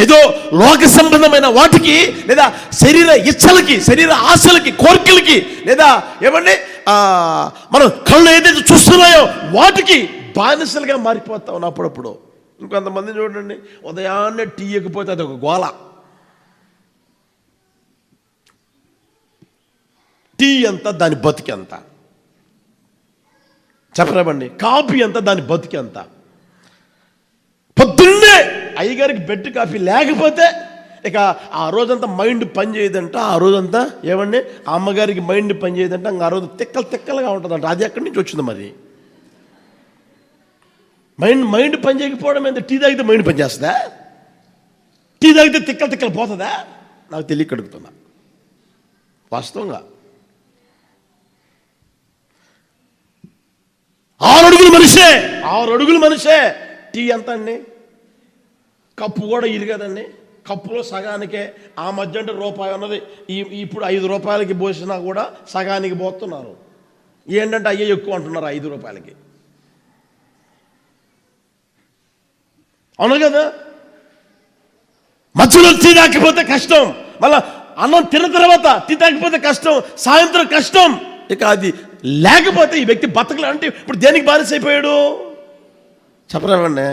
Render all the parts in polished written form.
ఏదో లోక సంబంధమైన వాటికి, లేదా శరీర ఇచ్చలకి, శరీర ఆశలకి, కోరికలకి, లేదా ఏమండి మనం కళ్ళు ఏదైతే చూస్తున్నాయో వాటికి బానిసలుగా మారిపోతా ఉన్నాం అప్పుడప్పుడు. ఇంకొంతమంది చూడండి, ఉదయాన్నే టీ ఎక్కిపోతే అది ఒక గోల. టీ అంతా దాని బతికి అంత చెప్పలేమండి. కాఫీ అంతా దాని బతికి అంత. పొద్దున్నే అయ్యగారికి బెడ్ కాఫీ లేకపోతే ఇక ఆ రోజంతా మైండ్ పని చేయదంట. ఆ రోజంతా ఏమండి ఆ అమ్మగారికి మైండ్ పని చేయదంట. ఇంకా ఆ రోజు తిక్కలుగా ఉంటుందంట. అది ఎక్కడి నుంచి వచ్చింది మరి? మైండ్ పని చేయకపోవడం ఏంటి? టీ తాగితే మైండ్ పని చేస్తుందా? టీ తాగితే తిక్కలు పోతుందా? నాకు తెలియక అడుగుతున్నా. వాస్తవంగా 6 అడుగులు మనిషే. టీ ఎంత అండి? కప్పు కూడా ఇది కదండి. కప్పులో సగానికే, ఆ మధ్య అంటే రూపాయి ఉన్నది. ఇప్పుడు 5 రూపాయలకి పోసినా కూడా సగానికి పోతున్నారు. ఏంటంటే అయ్యే ఎక్కువ అంటున్నారు 5 రూపాయలకి. అవును కదా? మధ్యలో టీ తాకపోతే కష్టం, మళ్ళా అన్నం తిన్న తర్వాత టీ తాకపోతే కష్టం, సాయంత్రం కష్టం. ఇక అది లేకపోతే ఈ వ్యక్తి బతకలే. అంటే ఇప్పుడు దేనికి బానిస అయిపోయాడు చెప్పలేమండి.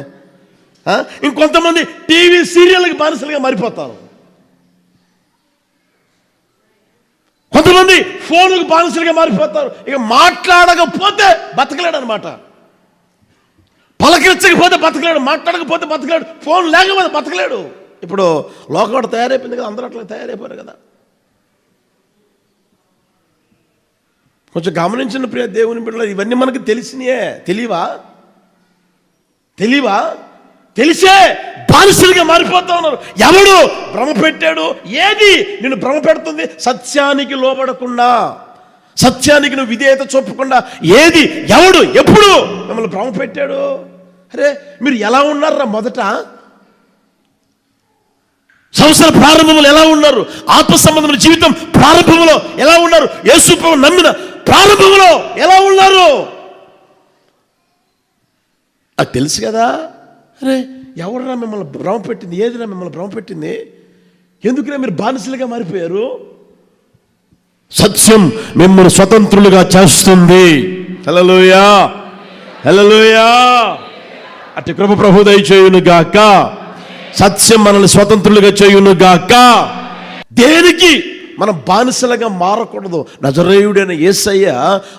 ఇంకొంతమంది టీవీ సీరియల్కి బానిసలుగా మారిపోతారు. కొంతమంది ఫోన్కి బానిసలుగా మారిపోతారు. ఇక మాట్లాడకపోతే బతకలేడు అనమాట. పలకరించకపోతే బతకలేడు, మాట్లాడకపోతే బతకలేడు, ఫోన్ లేకపోతే బతకలేడు. ఇప్పుడు లోకం తయారైపోయింది కదా, అందరూ అట్లా తయారైపోయారు కదా. కొంచెం గమనించిన ప్రియ దేవుని బిడ్డలు, ఇవన్నీ మనకు తెలిసినయే. తెలియవా? తెలిసే బానిసలుగా మారిపోతా ఉన్నారు. ఎవడు భ్రమ పెట్టాడు? ఏది నిన్ను భ్రమ పెడుతుంది? సత్యానికి లోబడకుండా, సత్యానికి నువ్వు విధేయత చూపకుండా ఏది, ఎవడు, ఎప్పుడు మిమ్మల్ని భ్రమ పెట్టాడు? అరే మీరు ఎలా ఉన్నారా? మొదట సంవత్సర ప్రారంభంలో ఎలా ఉన్నారు? ఆత్మ సంబంధమైన జీవితం ప్రారంభంలో ఎలా ఉన్నారు? యేసు ప్రభువును నమ్మిన ప్రారంభంలో ఎలా ఉన్నారు? అది తెలుసు కదా. అరే ఎవరురా మిమ్మల్ని భ్రమ పెట్టింది? ఏదిరా మిమ్మల్ని భ్రమ పెట్టింది? ఎందుకురా మీరు బానిసలుగా మారిపోయారు? సత్యం మిమ్మల్ని స్వతంత్రులుగా చేస్తుంది. హల్లెలూయా, హల్లెలూయా. అట్టి కృప ప్రభువు దయచేయును గాక. సత్యం మనల్ని స్వతంత్రులుగా చేయును గాక. దేనికి మనం బానిసలుగా మారకూడదు. నజరేయుడైన యేసయ్య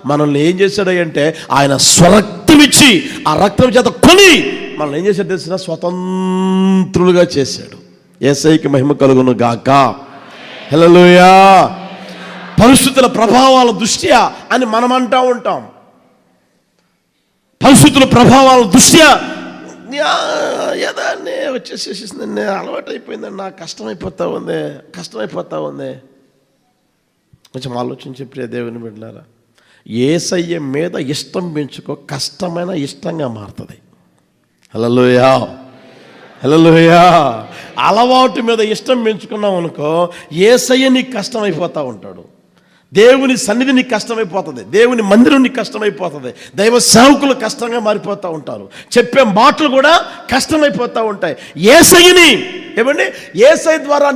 మనల్ని ఏం చేశాడంటే, ఆయన స్వరక్తం ఇచ్చి, ఆ రక్తం చేత కొని మనల్ని ఏం చేశాడు తెలిసిన? స్వతంత్రులుగా చేశాడు. యేసయ్యకి మహిమ కలుగును గాక. హల్లెలూయా. పరిస్థితుల ప్రభావాల దృష్ట్యా అని మనం అంటూ ఉంటాం. పరిస్థితుల ప్రభావాల దృష్ట్యా ఏదాన్ని వచ్చేసేసిందండి, అలవాటు అయిపోయిందండి, నాకు కష్టమైపోతా ఉంది. కొంచెం ఆలోచించి ప్రియ దేవుని బిడ్డలారా, యేసయ్య మీద ఇష్టం పెంచుకో, కష్టమైన ఇష్టంగా మారుతుంది. హల్లెలూయా, హల్లెలూయా. అలవాటు మీద ఇష్టం పెంచుకున్నాం అనుకో, యేసయ్య నీకు కష్టమైపోతూ ఉంటాడు. దేవుని సన్నిధి నీకు కష్టమైపోతుంది, దేవుని మందిరం నీకు కష్టమైపోతుంది, దైవ సేవకులు కష్టంగా మారిపోతూ ఉంటారు, చెప్పే మాటలు కూడా కష్టమైపోతూ ఉంటాయి. యేసయ్యని ఏమండి, యేసయ్య ద్వారా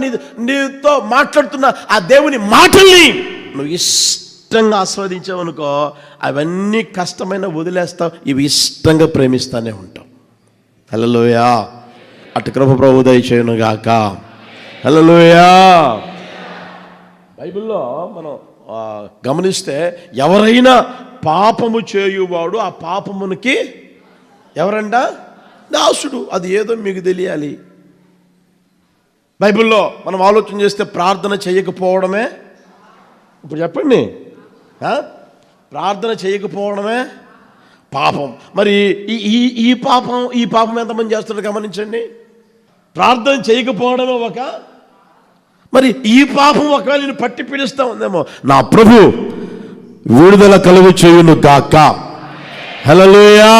నీతో మాట్లాడుతున్న ఆ దేవుని మాటల్ని నువ్వు ఇష్టంగా ఆస్వాదించావనుకో, అవన్నీ కష్టమైన వదిలేస్తావు, ఇవి ఇష్టంగా ప్రేమిస్తూనే ఉంటావు. హల్లెలూయా. అటు కృప ప్రభువు దయచేయును గాక. హల్లెలూయా. బైబిల్లో మనం గమనిస్తే, ఎవరైనా పాపము చేయువాడు ఆ పాపమునికి ఎవరంట? దాసుడు. అది ఏదో మీకు తెలియాలి. బైబిల్లో మనం ఆలోచన చేస్తే ప్రార్థన చేయకపోవడమే, ఇప్పుడు చెప్పండి, ప్రార్థన చేయకపోవడమే పాపం. మరి ఈ పాపం ఎంతమంది చేస్తారో గమనించండి. ప్రార్థన చేయకపోవడమే ఒక, మరి ఈ పాపం ఒకవేళ నేను పట్టి పీడిస్తా ఉందేమో, నా ప్రభు విడుదల కలుగు చేయును గాక. హల్లెలూయా.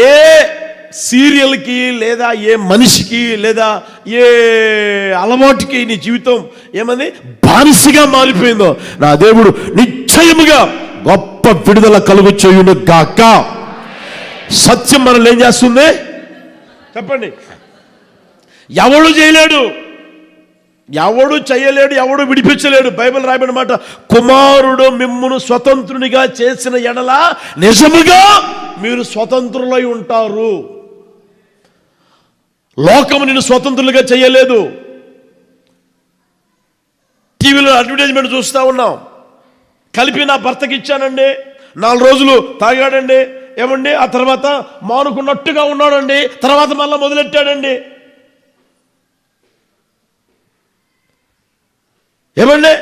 ఏ సీరియల్కి, లేదా ఏ మనిషికి, లేదా ఏ అలవాటుకి నీ జీవితం ఏమని బానిసగా మారిపోయిందో, నా దేవుడు నిశ్చయముగా గొప్ప విడుదల కలుగు చేయును గాక. సత్యం మనల్ని ఏం చేస్తుంది చెప్పండి? ఎవడు చేయలేడు, ఎవడు చేయలేడు, ఎవడు విడిపించలేడు. బైబిల్ రాయబడిన మాట, కుమారుడు మిమ్మును స్వతంత్రునిగా చేసిన ఎడల నిజముగా మీరు స్వతంత్రులై ఉంటారు. లోకము నిన్ను స్వతంత్రులుగా చేయలేదు. టీవీలో అడ్వర్టైజ్మెంట్ చూస్తూ ఉన్నాం, కలిపి నా భర్తకి ఇచ్చానండి, 4 రోజులు తాగాడండి, ఏమండి ఆ తర్వాత మానుకున్నట్టుగా ఉన్నాడండి, తర్వాత మళ్ళీ మొదలెట్టాడండి. ఏమండి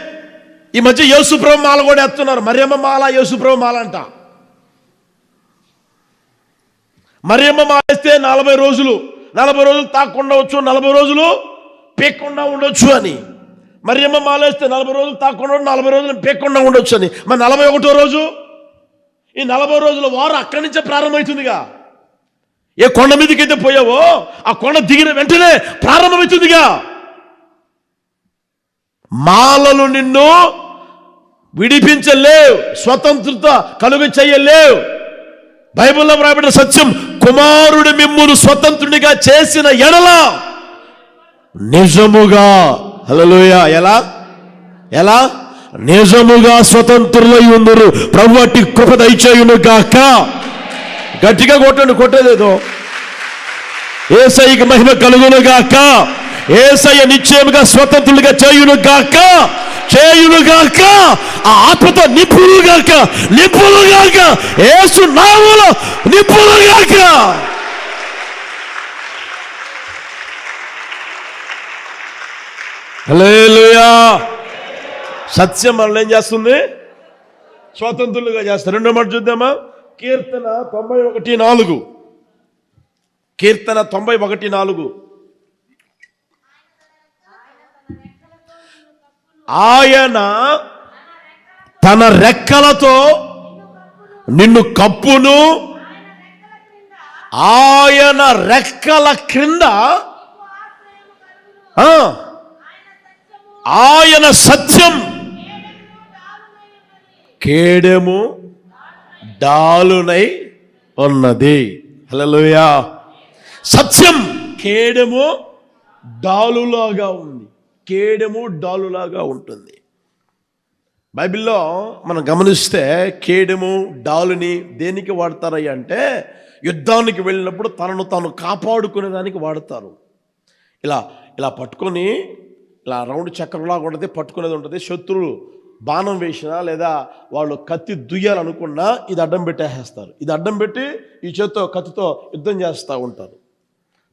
ఈ మధ్య యేసుప్రభు మాల కూడా ఎత్తున్నారు. మరియమ్మ మాల, యేసుప్రభు మాల అంట. మరియమ్మ మాల వేస్తే 40 రోజులు తాకుండా వచ్చు, 40 రోజులు పీక్కుండా ఉండొచ్చు అని. మరియమ్మ మాల వేస్తే 40 రోజులు తాకుండా, 40 రోజులు పీక్కుండా ఉండొచ్చు అని. మరి 41వ రోజు, ఈ 40 రోజుల వారు అక్కడి నుంచే ప్రారంభమవుతుందిగా. ఏ కొండ మీదకైతే పోయావో ఆ కొండ దిగిన వెంటనే ప్రారంభమవుతుందిగా. మాలలు నిన్ను విడిపించలేవు, స్వతంత్రత కలుగు చేయలేవు. బైబిల్లో రాయబడిన సత్యం, కుమారుడు మిమ్మును స్వతంత్రునిగా చేసిన ఎడల నిజముగా, హల్లెలూయా, ఎలా నిజముగా స్వతంత్రులై ఉందరు. ప్రభువు అట్టి కృప దయచేయును గాక. గట్టిగా కొట్టలేదో. యేసయ్యకి మహిమ కలుగును గాక. యేసయ్య నిశ్చయముగా స్వతంత్రులుగా చేయును గాక. ఆ ఆత్మతో నింపును గాక. యేసు నామములో నింపును గాక. హల్లెలూయా. సత్యం మనల్ని ఏం చేస్తుంది? స్వతంత్రులుగా చేస్తారు. రెండో మాట చూద్దామా? కీర్తన 91:4. కీర్తన 91:4. ఆయన తన రెక్కలతో నిన్ను కప్పును, ఆయన రెక్కల క్రింద ఆయన సత్యం కేడెము డాలునై ఉన్నది. హల్లెలూయా. సత్యం కేడెము డాలులాగా ఉంది. కేడెము డాలులాగా ఉంటుంది. బైబిల్లో మనం గమనిస్తే కేడెము డాలుని దేనికి వాడతారయ్యా అంటే, యుద్ధానికి వెళ్ళినప్పుడు తనను తాను కాపాడుకునే దానికి వాడతారు. ఇలా పట్టుకొని, ఇలా రౌండ్ చక్రంలాగా ఉంటుంది, పట్టుకునేది ఉంటుంది. శత్రువులు బాణం వేసినా లేదా వాళ్ళు కత్తి దుయ్యాలనుకున్నా ఇది అడ్డం పెట్టేస్తారు. ఇది అడ్డం పెట్టి ఈ చేత్తో కత్తితో యుద్ధం చేస్తూ ఉంటారు.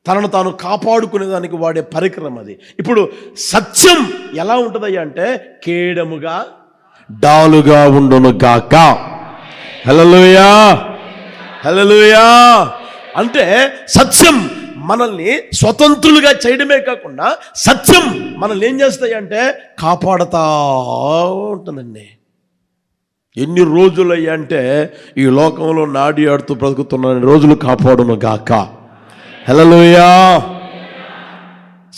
తనను తాను కాపాడుకునే దానికి వాడే పరికరం అది. ఇప్పుడు సత్యం ఎలా ఉంటుందయ్యా అంటే, కేడముగా డాలుగా ఉండును గాక. హల్లెలూయా, హల్లెలూయా. అంటే సత్యం మనల్ని స్వతంత్రులుగా చేయడమే కాకుండా సత్యం మనల్ని ఏం చేస్తాయి అంటే కాపాడుతా ఉంటుందండి. ఎన్ని రోజులు అయ్యా అంటే ఈ లోకంలో నాడి ఆడుతూ బ్రతుకుతున్న రోజులు కాపాడును గాక. హల్లెలూయా.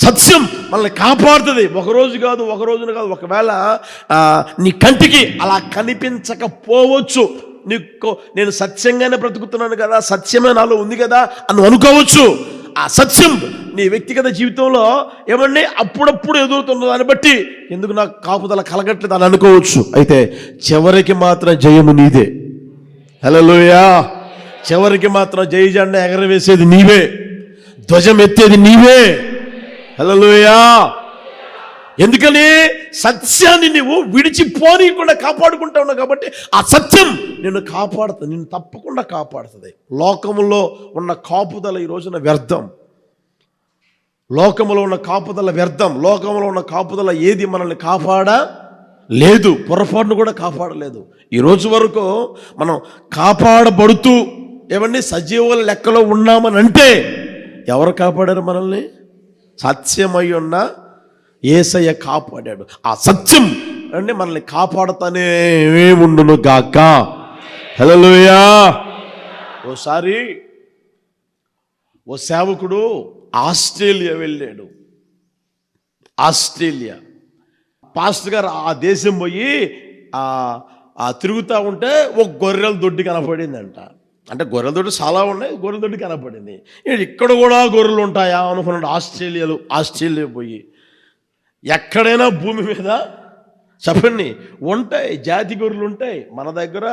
సత్యం మనల్ని కాపాడుతుంది. ఒక రోజును కాదు. ఒకవేళ నీ కంటికి అలా కనిపించకపోవచ్చు, నేను సత్యంగానే బ్రతుకుతున్నాను కదా, సత్యమే నాలో ఉంది కదా అని అనుకోవచ్చు. ఆ సత్యం నీ వ్యక్తిగత జీవితంలో ఏమండి అప్పుడప్పుడు ఎదుగుతున్న దాన్ని బట్టి ఎందుకు నాకు కాపుదల కలగట్లేదు అని అనుకోవచ్చు. అయితే చివరికి మాత్రం జయము నీదే. హల్లెలూయా. చివరికి మాత్రం జయ జెండా ఎగరవేసేది నీవే, ధ్వజం ఎత్తేది నీవే. హల్లెలూయా. ఎందుకని సత్యాన్ని నువ్వు విడిచిపోనీయకుండా కాపాడుకుంటా ఉన్నావు కాబట్టి ఆ సత్యం నిన్ను కాపాడుతుంది, నిన్ను తప్పకుండా కాపాడుతుంది. లోకములో ఉన్న కాపుదల ఈ రోజున వ్యర్థం. లోకములో ఉన్న కాపుదల వ్యర్థం. లోకములో ఉన్న కాపుదల ఏది మనల్ని కాపాడలేదు, పొరపాటును కూడా కాపాడలేదు. ఈ రోజు వరకు మనం కాపాడబడుతూ ఏమండి సజీవుల లెక్కలో ఉన్నామని అంటే ఎవరు కాపాడారు మనల్ని? సత్యమై ఉన్న యేసయ్య కాపాడాడు. ఆ సత్యం అంటే మనల్ని కాపాడుతానే ఉండును గాక. హల్లెలూయా. ఓసారి ఓ సేవకుడు ఆస్ట్రేలియా వెళ్ళాడు. ఆస్ట్రేలియా పాస్టర్ గారు ఆ దేశం పోయి తిరుగుతూ ఉంటే ఒక గొర్రెల దొడ్డి కనపడిందంట. అంటే గొర్రెల దొడ్డి చాలా ఉన్నాయి, గొర్రెల దొడ్డి కనపడింది. ఇక్కడ కూడా గొర్రెలు ఉంటాయా అనుకున్నాడు. ఆస్ట్రేలియా పోయి ఎక్కడైనా భూమి మీద చెప్పండి ఉంటాయి, జాతి గొర్రెలు ఉంటాయి. మన దగ్గర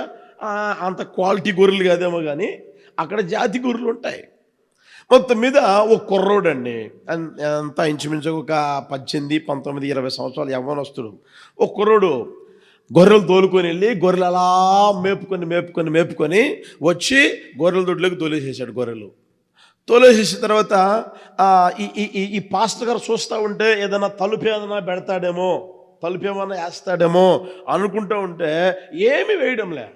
అంత క్వాలిటీ గొర్రెలు కాదేమో కానీ అక్కడ జాతి గొర్రెలు ఉంటాయి. మొత్తం మీద ఒక కుర్రోడు అండి, అంతా ఇంచుమించు ఒక 18, 19, 20 సంవత్సరాలు యవ్వనస్తుడు. ఒక కుర్రోడు గొర్రెలు తోలుకొని వెళ్ళి గొర్రెలు అలా మేపుకొని వచ్చి గొర్రెల దొడ్లోకి తోలేసేసాడు. గొర్రెలు తోలేసేసిన తర్వాత ఈ పాస్టర్ గారు చూస్తూ ఉంటే ఏదైనా తలుపు ఏదైనా పెడతాడేమో, తలుపు ఏమైనా వేస్తాడేమో అనుకుంటూ ఉంటే ఏమి వేయడంలే.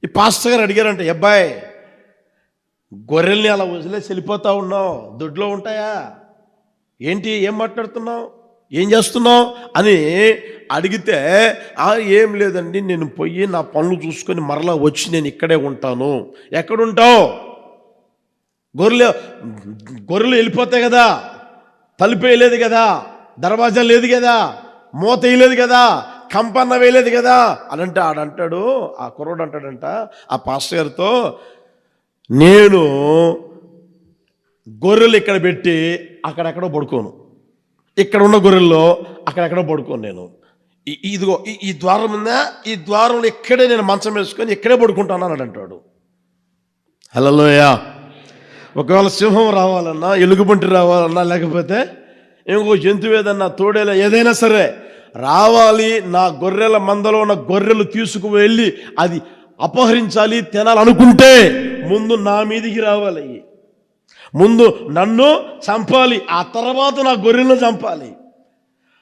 ఈ పాస్టర్ గారు అడిగారంట, అబ్బాయి గొర్రెల్ని అలా వదిలేసి వెళ్ళిపోతా ఉన్నావు, దొడ్లో ఉంటాయా ఏంటి, ఏం మాట్లాడుతున్నావు, ఏం చేస్తున్నావు అని అడిగితే ఏం లేదండి, నేను పోయి నా పనులు చూసుకొని మరలా వచ్చి నేను ఇక్కడే ఉంటాను. ఎక్కడుంటావు? గొర్రెలు వెళ్ళిపోతాయి కదా, తలుపు వేయలేదు కదా, దర్వాజా లేదు కదా, మూత వేయలేదు కదా, కంపన్న వేయలేదు కదా అని అంటే ఆడంటాడు, ఆ కుర్రోడు అంటాడంట ఆ పాస్టర్ గారితో, నేను గొర్రెలు ఇక్కడ పెట్టి అక్కడెక్కడో పడుకోను, ఇక్కడ ఉన్న గొర్రెల్లో అక్కడెక్కడో పడుకోను నేను. ఇదిగో ఈ ద్వారం ఉందా, ఈ ద్వారంలో ఇక్కడే నేను మంచం వేసుకొని ఇక్కడే పడుకుంటాను అని అంటాడు. హల్లెలూయా. ఒకవేళ సింహం రావాలన్నా, ఎలుగుబంటి రావాలన్నా, లేకపోతే ఇంకో జంతువు ఏదన్నా, తోడేలా ఏదైనా సరే రావాలి, నా గొర్రెల మందలో ఉన్న గొర్రెలు తీసుకువెళ్ళి అది అపహరించాలి, తినాలనుకుంటే ముందు నా మీదికి రావాలి, ముందు నన్ను చంపాలి, ఆ తర్వాత నా గొర్రెలను చంపాలి.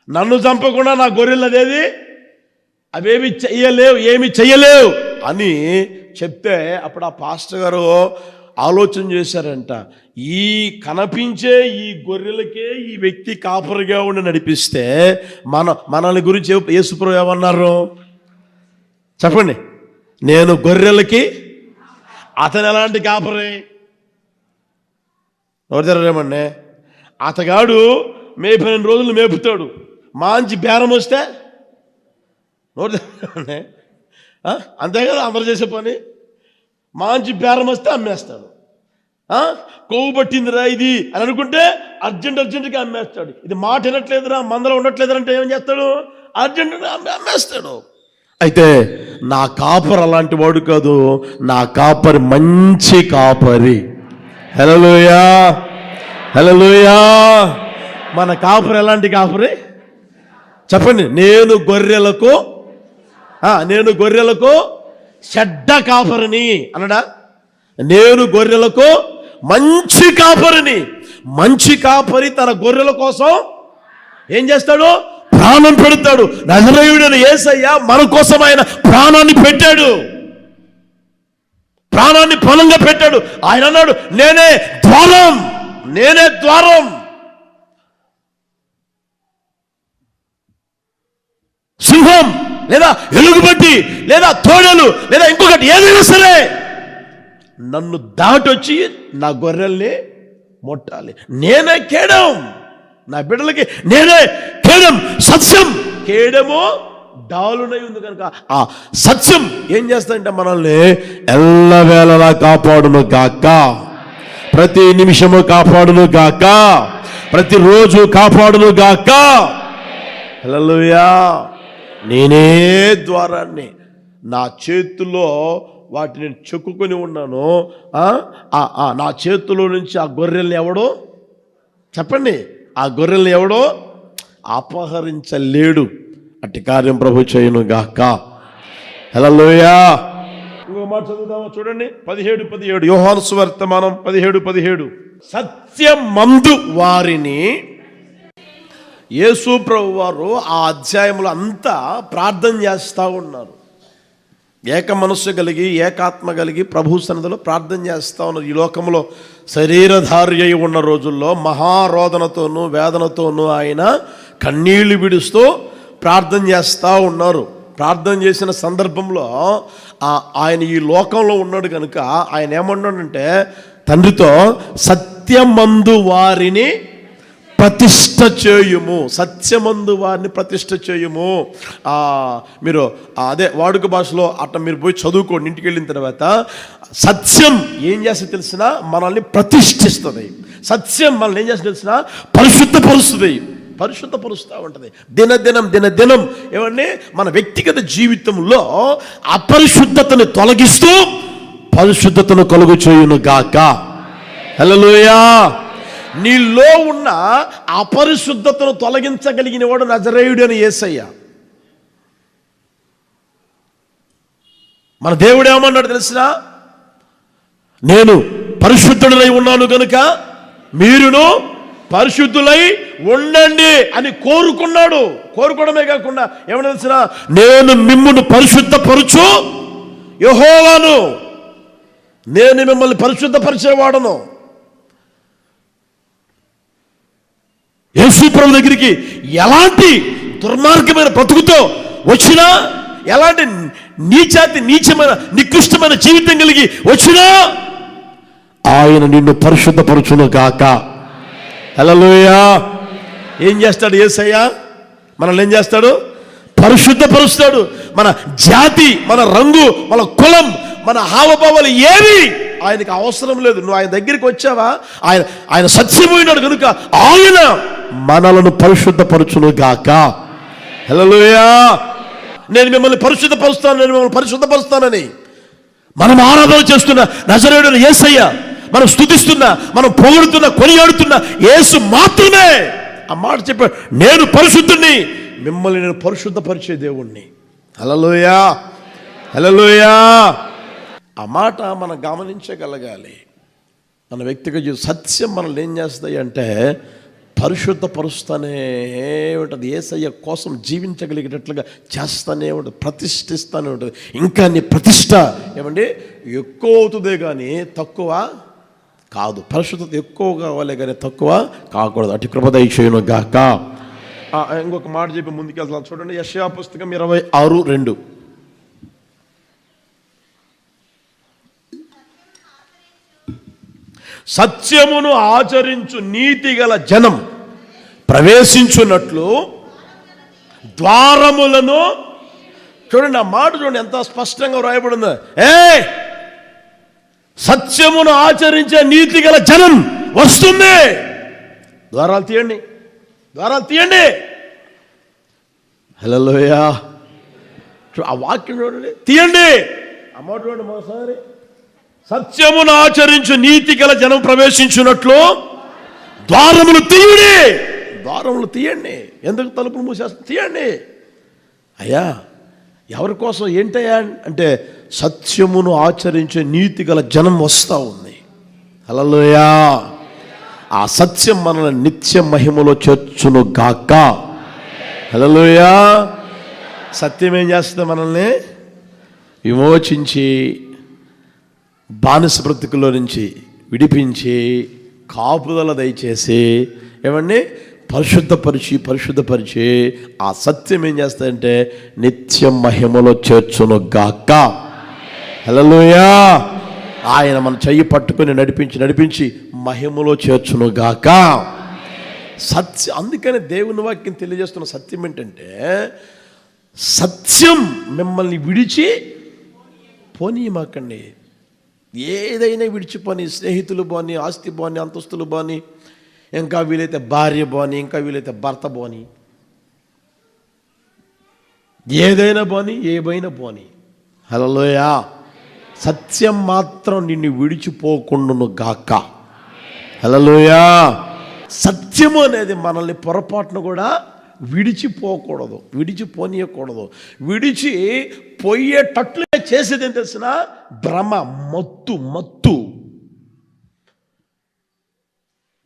నన్ను చంపకుండా నా గొర్రెలు అదేది అవేమి ఏమి చెయ్యలేవు అని చెప్తే అప్పుడు ఆ పాస్టర్ గారు ఆలోచన చేశారంట, ఈ కనిపించే ఈ గొర్రెలకే ఈ వ్యక్తి కాపరిగా ఉండి నడిపిస్తే మనల్ని గురించి యేసుప్రభువు ఏమన్నారు చెప్పండి, నేను గొర్రెలకి, అతను ఎలాంటి కాపరి? ఎవరు జరగమండి, అతగాడు 12 రోజులు మేపుతాడు, మంచి బేరం వస్తే అంతే కదా అందరు చేసే పని, మంచి బేరం వస్తే అమ్మేస్తాడు. కొవ్వు పట్టిందిరా ఇది అని అనుకుంటే అర్జెంటుగా అమ్మేస్తాడు. ఇది మాట వినట్లేదురా, మందలో ఉండట్లేదురా అంటే ఏం చేస్తాడు, అర్జెంటుగా అమ్మేస్తాడు. అయితే నా కాపరి అలాంటి వాడు కాదు, నా కాపరి మంచి కాపరి. హల్లెలూయా, హల్లెలూయా. మన కాపరి ఎలాంటి కాపరి చెప్పండి, నేను గొర్రెలకు చెడ్డ కాపరిని అనడా, నేను గొర్రెలకు మంచి కాపరిని. మంచి కాపరి తన గొర్రెల కోసం ఏం చేస్తాడు, ప్రాణం పెడతాడు. నజరేయుడైన యేసయ్య మన కోసం ఆయన ప్రాణాన్ని పెట్టాడు, ప్రాణాన్ని పణంగా పెట్టాడు. ఆయన అన్నాడు, నేనే ద్వారం. సింహం లేదా ఎలుగుబంటి లేదా తోడలు లేదా ఇంకొకటి ఏదైనా సరే నన్ను దాటొచ్చి నా గొర్రెల్ని ముట్టాలి. నేనే కేడం, నా బిడ్డలకి నేనే కేడం. సత్యం కేడము డాలునై ఉంది కనుక ఆ సత్యం ఏం చేస్తాడంటే మనల్ని ఎల్లవేళలా కాపాడును గాక, ప్రతి నిమిషము కాపాడును గాక, ప్రతిరోజు కాపాడును గాక. హల్లెలూయా. నేనే ద్వారాన్ని, నా చేతుల్లో వాటిని చెక్కుకొని ఉన్నాను. నా చేతిలో నుంచి ఆ గొర్రెల్ని ఎవడో చెప్పండి, ఆ గొర్రెల్ని ఎవడో అపహరించలేడు. అట్టి కార్యం ప్రభు చేయును గాక. హల్లెలూయా. ఇంకో మాట చదువుదామా చూడండి, 17 యోహాను సువార్తమానం 17 సత్యమందు వారిని యేసు ప్రభు వారు ఆ అధ్యాయంలో అంతా ప్రార్థన చేస్తూ ఉన్నారు. ఏక మనస్సు కలిగి ఏకాత్మ కలిగి ప్రభు సన్నిధిలో ప్రార్థన చేస్తూ ఉన్నారు. ఈ లోకంలో శరీరధారి అయి ఉన్న రోజుల్లో మహారోదనతోనూ వేదనతోనూ ఆయన కన్నీళ్లు విడుస్తూ ప్రార్థన చేస్తూ ఉన్నారు. ప్రార్థన చేసిన సందర్భంలో ఆయన ఈ లోకంలో ఉన్నాడు కనుక ఆయన ఏమన్నాడంటే తండ్రితో, సత్యమందు వారిని ప్రతిష్ఠ చేయుము, సత్యమందు వారిని ప్రతిష్ఠ చేయుము. మీరు అదే వాడుక భాషలో అట్లా మీరు పోయి చదువుకోండి. ఇంటికి వెళ్ళిన తర్వాత సత్యం ఏం చేస్తే తెలిసిన మనల్ని ప్రతిష్ఠిస్తుంది. సత్యం మనల్ని ఏం చేస్తే తెలిసిన పరిశుద్ధపరుస్తుంది, పరిశుద్ధపరుస్తూ ఉంటుంది. దినదినం ఏమండి మన వ్యక్తిగత జీవితంలో అపరిశుద్ధతను తొలగిస్తూ పరిశుద్ధతను కలుగు చేయును గాక. హల్లెలూయా. నీలో ఉన్న అపరిశుద్ధతను తొలగించగలిగిన వాడు నజరేయుడు అని యేసయ్య. మన దేవుడు ఏమన్నాడు తెలిసిన, నేను పరిశుద్ధుడై ఉన్నాను కనుక మీరును పరిశుద్ధులై ఉండండి అని కోరుకున్నాడు. కోరుకోవడమే కాకుండా ఏమన్నా తెలిసిన, నేను మిమ్మును పరిశుద్ధపరచు యెహోవాను, నేను మిమ్మల్ని పరిశుద్ధపరిచేవాడను. యేసు ప్రభు దగ్గరికి ఎలాంటి దుర్మార్గమైన బ్రతుకుతో వచ్చినా, ఎలాంటి నీచమైన నికృష్టమైన జీవితం కలిగి వచ్చినా ఆయన నిన్ను పరిశుద్ధపరచును గాక. హల్లెలూయా. ఏం చేస్తాడు యేసయ్య? మనల్ని ఏం చేస్తాడు? పరిశుద్ధపరుస్తాడు. మన జాతి, మన రంగు, మన కులం, మన హావభావాలు ఏవి ఆయనకు అవసరం లేదు. నువ్వు ఆయన దగ్గరికి వచ్చావా, ఆయన సత్యమైనాడు కనుక ఆయన మనలను పరిశుద్ధపరచును గాక. హల్లెలూయా. నేను మిమ్మల్ని పరిశుద్ధపరుస్తాను, నేను మిమ్మల్ని పరిశుద్ధపరుస్తానని మనం ఆరాధన చేస్తున్న నజరేయుడైన యేసయ్య, మనం స్తుతిస్తున్న, మనం పొగుడుతున్న, కొనియాడుతున్న యేసు మాత్రమే ఆ మాట చెప్పాడు, నేను పరిశుద్ధుణ్ణి, మిమ్మల్ని నేను పరిశుద్ధపరిచే దేవుణ్ణి. హల్లెలూయా, హల్లెలూయా. ఆ మాట మనం గమనించగలగాలి. మన వ్యక్తిగత సత్యం మనల్ని ఏం చేస్తాయి అంటే పరిశుద్ధపరుస్తూనే ఉంటుంది. యేసయ్య కోసం జీవించగలిగేటట్లుగా చేస్తూనే ఉంటుంది, ప్రతిష్ఠిస్తూనే ఉంటుంది. ఇంకా నీ ప్రతిష్ట ఏమండి ఎక్కువ అవుతుందే కానీ తక్కువ కాదు. పరిశుద్ధత ఎక్కువ కావాలి కానీ తక్కువ కాకూడదు. అటు కృప దయచేయును గాక. ఇంకొక మాట చెప్పి ముందుకెళ్తాను చూడండి. యెషయా పుస్తకం 26:2. సత్యమును ఆచరించు నీతి గల జనం ప్రవేశించున్నట్లు ద్వారములను, చూడండి ఆ మాట చూడండి ఎంత స్పష్టంగా వ్రాయబడిందో. సత్యమును ఆచరించే నీతి గల జనం వస్తుంది. ద్వారాలు తీయండి, ద్వారాలు తీయండి. హల్లెలూయా. ఆ వాక్యం చూడండి, తీయండి ఆ మాట చూడండి మరోసారి. సత్యమును ఆచరించు నీతి గల జనం ప్రవేశించున్నట్లు ద్వారములు తీయండి, ద్వారములు తీయండి. ఎందుకు తలుపులు మూసేస్తా? తీయండి. అయ్యా ఎవరి కోసం ఏంటయ్యా అంటే సత్యమును ఆచరించే నీతి గల జనం వస్తూ ఉంది. హల్లెలూయా. ఆ సత్యం మనల్ని నిత్య మహిమలో చేర్చును గాక. హల్లెలూయా. సత్యం ఏం చేస్తుంది? మనల్ని విమోచించి బానిస బ్రతుకులో నుంచి విడిపించి కాపుదల దయచేసి ఏమండి పరిశుద్ధపరిచి ఆ సత్యం ఏం చేస్తాయంటే నిత్య మహిమలో చేర్చును గాక. హల్లెలూయా. ఆయన మన చెయ్యి పట్టుకొని నడిపించి మహిమలో చేర్చును గాక. సత్యం. అందుకని దేవుని వాక్యం తెలియజేస్తున్న సత్యం ఏంటంటే సత్యం మిమ్మల్ని విడిచి పోనీయమాకండి. ఏదైనా విడిచిపోని, స్నేహితులు బాని, ఆస్తి బాని, అంతస్తులు బాని, ఇంకా వీలైతే భార్య బాని, ఇంకా వీలైతే భర్త బాని, ఏదైనా బాని, ఏమైనా బాని. హల్లెలూయా. సత్యం మాత్రం నిన్ను విడిచిపోకుండును గాక. హల్లెలూయా. సత్యము అనేది మనల్ని పొరపాటును కూడా విడిచిపోకూడదు, విడిచిపోనీయకూడదు. విడిచి పోయేటట్లుగా చేసేది ఏం తెలిసిన భ్రమ, మత్తు.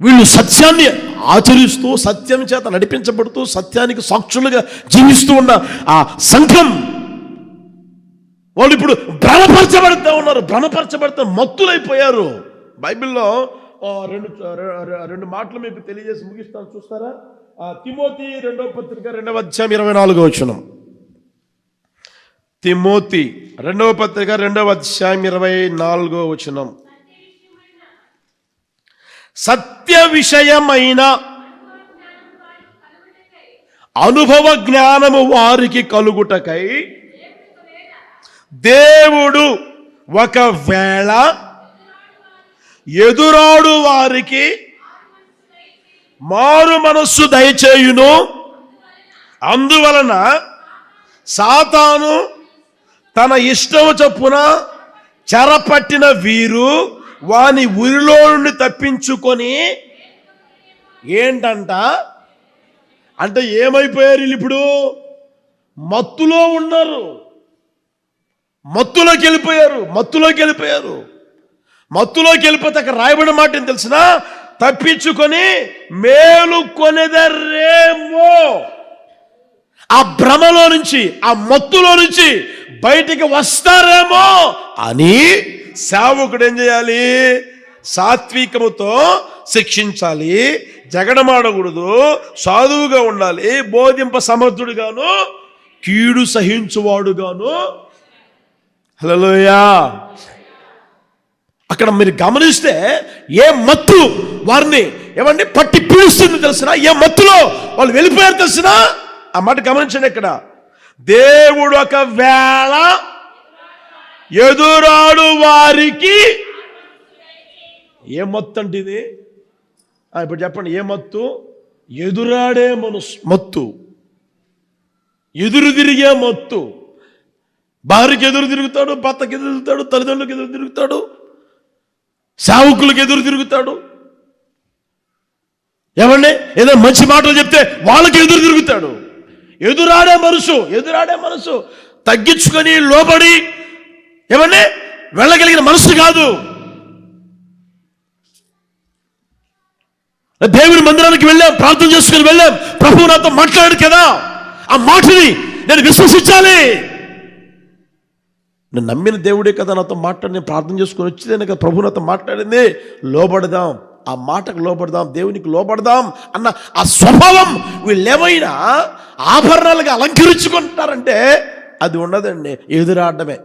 వీళ్ళు సత్యాన్ని ఆచరిస్తూ సత్యం చేత నడిపించబడుతూ సత్యానికి సాక్షులుగా జీవిస్తూ ఉన్న ఆ సంఘం వాళ్ళు ఇప్పుడు భ్రమపరచబడుతూ ఉన్నారు, భ్రమపరచబడుతూ మత్తులైపోయారు. బైబిల్లో రెండు మాటలు మీకు తెలియజేసి ముగిస్తాను, చూస్తారా? తిమోతి 2వ పత్రిక 2వ అధ్యాయం 24వ వచనం. తిమోతి 2వ పత్రిక 2వ అధ్యాయం 24వ వచనం. సత్య విషయమైన అనుభవ జ్ఞానము వారికి కలుగుటకై దేవుడు ఒకవేళ ఎదురాడు వారికి మారు మనస్సు దయచేయును. అందువలన సాతాను తన ఇష్టము చొప్పున చెరపట్టిన వీరు వాని ఉరిలో నుండి తప్పించుకొని ఏంటంట అంటే ఏమైపోయారు వీళ్ళు? ఇప్పుడు మత్తులో ఉన్నారు, మత్తులోకి వెళ్ళిపోయారు. మత్తులోకి వెళ్ళిపోతే అక్కడ రాయబడిన మాట ఏం తెలిసిన? తప్పించుకొని మేలుకొనేదరేమో. ఆ భ్రమలో నుంచి, ఆ మత్తులో నుంచి బయటికి వస్తారేమో అని సేవకుడు ఏం చేయాలి? సాత్వికముతో శిక్షించాలి, జగడమాడకూడదు, సాధువుగా ఉండాలి, బోధింప సమర్థుడుగాను, కీడు సహించువాడుగాను. హల్లెలూయా. అక్కడ మీరు గమనిస్తే ఏ మత్తు వారిని ఏమండి పట్టి పీడిస్తుంది తెలిసిన? ఏ మత్తులో వాళ్ళు వెళ్ళిపోయారు తెలిసిన? ఆ మాట గమనించండి. ఇక్కడ దేవుడు ఒకవేళ ఎదురాడు వారికి, ఏ మత్తు అంటే ఇది? ఇప్పుడు చెప్పండి, ఏ మత్తు? ఎదురాడే మత్తు, ఎదురు తిరిగే మత్తు. భార్యకి ఎదురు తిరుగుతాడు, భర్తకి ఎదురు తిరుగుతాడు, తల్లిదండ్రులకు ఎదురు తిరుగుతాడు, సేవకులకు ఎదురు తిరుగుతాడు. ఏమండి ఏదో మంచి మాటలు చెప్తే వాళ్ళకి ఎదురు తిరుగుతాడు. ఎదురాడే మనసు తగ్గించుకొని లోబడి ఏమండి వెళ్ళగలిగిన మనసు కాదు. దేవుని మందిరానికి వెళ్ళాం, ప్రార్థన చేసుకుని వెళ్ళాం, ప్రభువు నాతో మాట్లాడాడు కదా, ఆ మాటని నేను విశ్వసించాలి. నేను నమ్మిన దేవుడే కదా నాతో మాట్లాడి, నేను ప్రార్థన చేసుకుని వచ్చిందే కదా ప్రభు నాతో మాట్లాడింది. లోబడదాం, ఆ మాటకు లోబడదాం, దేవునికి లోబడదాం అన్న ఆ స్వభావం వీళ్ళేమైనా ఆభరణాలుగా అలంకరించుకుంటారంటే అది ఉండదండి. ఎదురాడమే.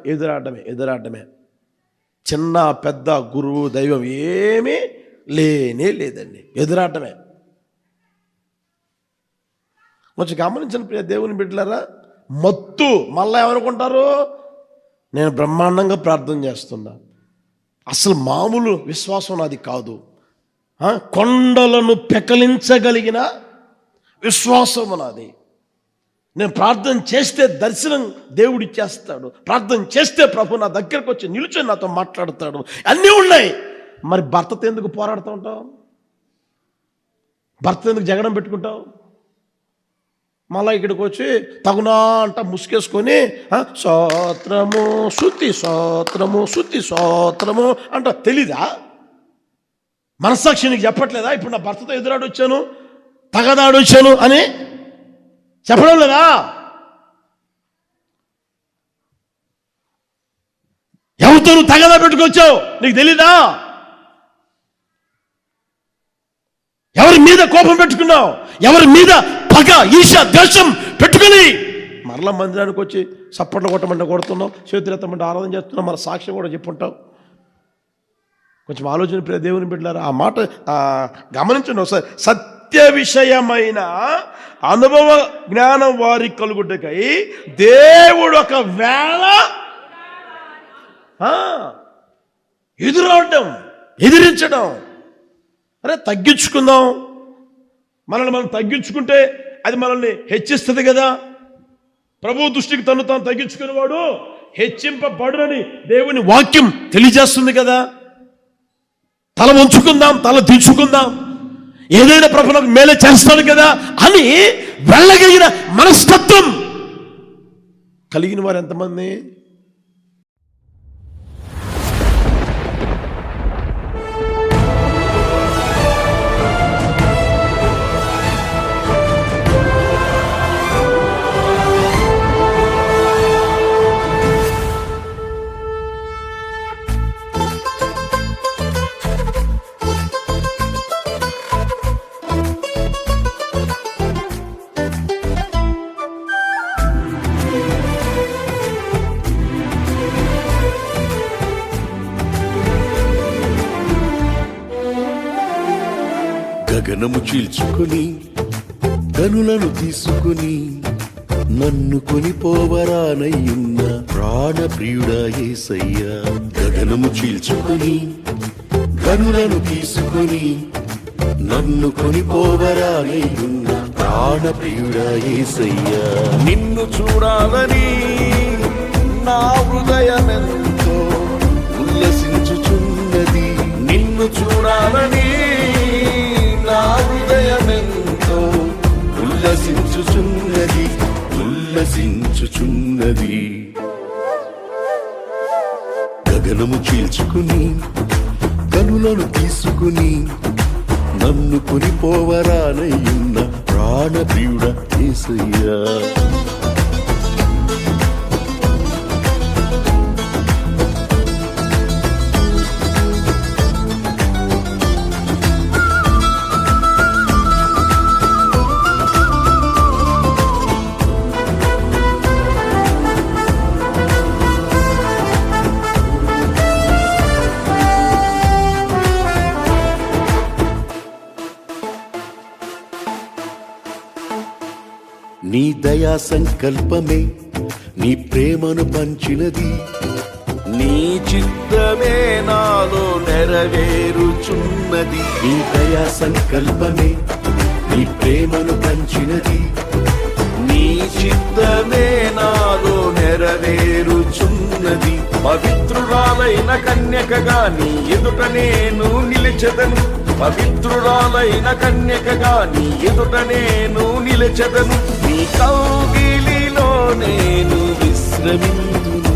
చిన్న పెద్ద గురువు దైవం ఏమీ లేదండి, ఎదురాడమే. కొంచెం గమనించిన ప్రియ దేవుని బిడ్డలారా, మత్తు మళ్ళా ఏమనుకుంటారు? నేను బ్రహ్మాండంగా ప్రార్థన చేస్తున్నా, అసలు మామూలు విశ్వాసం నాది కాదు, కొండలను పెకలించగలిగిన విశ్వాసం నాది. నేను ప్రార్థన చేస్తే దర్శనం దేవుడు ఇచ్చేస్తాడు, ప్రార్థన చేస్తే ప్రభు నా దగ్గరకు వచ్చి నిలుచొని నాతో మాట్లాడతాడు, అన్నీ ఉన్నాయి. మరి భర్తతో ఎందుకు పోరాడుతూ ఉంటావు? భర్త ఎందుకు జగడం పెట్టుకుంటావు? మళ్ళా ఇక్కడికి వచ్చి తగునా అంట ముసుకేసుకొని స్తోత్రము శుద్ధి స్తోత్రము అంట. తెలీదా? మనస్సాక్షి నీకు చెప్పట్లేదా? ఇప్పుడు నా భర్తతో ఎదురాడు వచ్చాను, తగదాడు వచ్చాను అని చెప్పడం లేదా? ఎవరితో నువ్వు తగదా పెట్టుకొచ్చావు నీకు తెలీదా? ఎవరి మీద కోపం పెట్టుకున్నావు? ఎవరి మీద పగ, ఈశ, ద్వేషం పెట్టుకుని మరలా మందిరానికి వచ్చి సప్పట్లు కొట్టమంటే కొడుతున్నావు, చేతులు ఎత్తమంటే ఆరాధన చేస్తున్నావు, మన సాక్ష్యం కూడా చెప్పుంటావు. కొంచెం ఆలోచన ప్రియ దేవుని బిడ్డలారా, ఆ మాట గమనించండి ఒకసారి. సత్య విషయమైన అనుభవ జ్ఞానం వారికి కలుగుటకై దేవుడు ఒకవేళ ఎదిరించడం. అరే తగ్గించుకుందాం, మనల్ని మనం తగ్గించుకుంటే అది మనల్ని హెచ్చిస్తుంది కదా. ప్రభు దృష్టికి తను తాను తగ్గించుకునేవాడు హెచ్చింపబడునని దేవుని వాక్యం తెలియజేస్తుంది కదా. తల వంచుకుందాం, తల దించుకుందాం, ఏదైనా ప్రభు నాకు మేలే చేస్తాడు కదా అని వెళ్ళగలిగిన మనస్తత్వం కలిగిన వారు ఎంతమంది? గగనము చీల్చుకొని గనులను తీసుకుని నన్ను కొనిపోవరానయ్యున్న ప్రాణప్రియుడా యేసయ్యా. గగనము చీల్చుకుని గనులను తీసుకుని నన్ను కొనిపోవరానయ్యున్న ప్రాణప్రియుడా యేసయ్యా. నిన్ను చూడాలని నా హృదయమెంతో ఉల్లసించుచున్నది. నిన్ను చూడాలని నా హృదయమెంతో ఉల్లసించుచున్నది. గగనము చీల్చుకుని కనులను తీసుకుని నన్ను కొనిపోవరానయ్యున్న ప్రాణప్రియుడా యేసయ్యా. నీ దయా సంకల్పమే నీ ప్రేమను పంచినది. నీ చిత్తమే నాలో నెరవేరుచున్నది. నీ దయా సంకల్పమే నీ ప్రేమను పంచినది. నీ చిత్తమే నాలో నెరవేరుచున్నది. పవిత్రురాలైన కన్యకగా నీ ఎదుట నేను నిలిచెదను. పవిత్రురాలైన కన్యకగా నీ ఎదుట నేను నిలిచెదను. నీ కౌగిలిలో నేను విశ్రమింతును.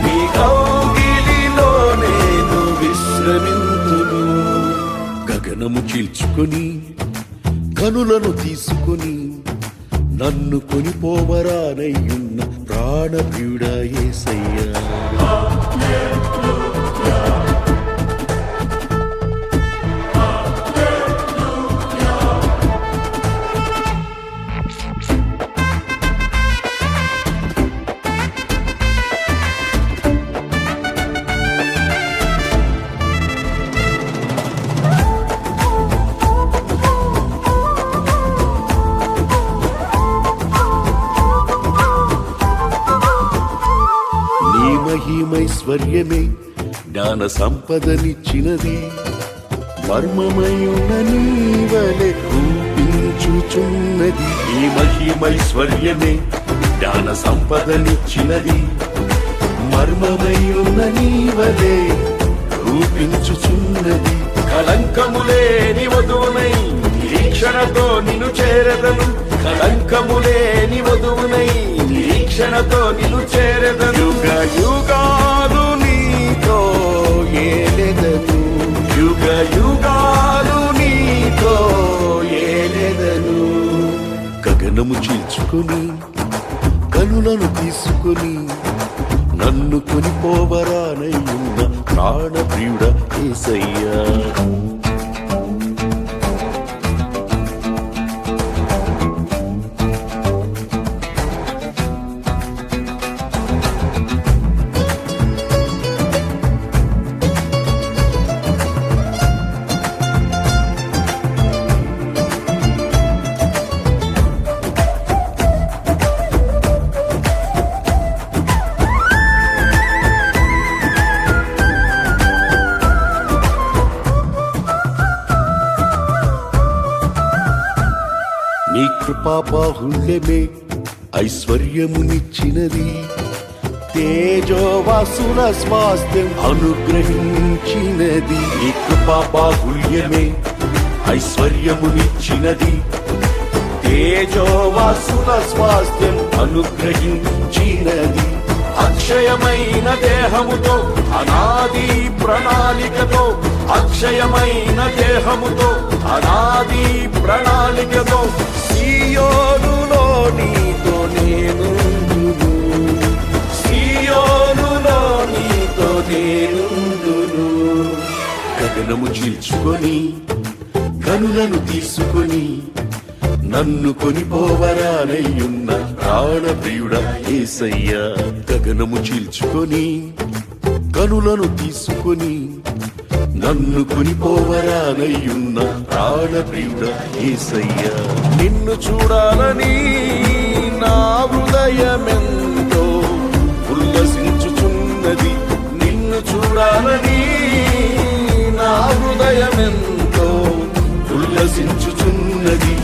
నీ కౌగిలిలో నేను విశ్రమింతును. గగనము చీల్చుకొని కనులను తీసుకొని నన్ను కొనిపోవరానయ్యున్న ప్రాణప్రియుడా యేసయ్యా. మహిమైశ్వర్యమే జ్ఞాన సంపదనిచ్చినది. మర్మమయున్న నీవలె రూపించుచున్నది. ఈ మహిమైశ్వర్యమే జ్ఞాన సంపదనిచ్చినది. మర్మమయున్న నీవలె రూపించుచున్నది. కళంకములేని వధువునై నిరీక్షణతో నిన్ను చేరదను. కళంకములేని వధువునై నిరీక్షణతో నిన్ను చేరదను. యుగ యుగాలు నీతో ఏలెదను. యుగ యుగాలు నీతో ఏలెదను. గగనము చీల్చుకొని కనులను తీసుకొని నన్ను కొనిపోవరానయ్యున్న ప్రాణప్రియుడా యేసయ్యా. నీ కృపా బాహుళ్యమే ఐశ్వర్యమునిచ్చినది. తేజోవాసుల స్వాస్థ్యం అనుగ్రహించినది. నీ కృపా బాహుళ్యమే ఐశ్వర్యమునిచ్చినది. తేజోవాసుల స్వాస్థ్యం అనుగ్రహించినది. అక్షయమైన దేహముతో అనాది ప్రణాళికతో. అక్షయమైన దేహముతో అనాది ప్రణాళికతో సియోనులో నీతో నేనుందును. సియోనులో నీతో నేనుందును. గగనము చీల్చుకొని కనులను తీసుకొని నన్ను కొనిపోవరానయ్యున్న ప్రాణప్రియుడా యేసయ్యా. గగనము చీల్చుకొని కనులను తీసుకొని నన్ను కొనిపోవరానయ్యున్న ప్రాణప్రియుడా యేసయ్యా. నిన్ను చూడాలని నా హృదయమెంతో ఉల్లసించుచున్నది. నిన్ను చూడాలని నా హృదయమెంతో ఉల్లసించుచున్నది.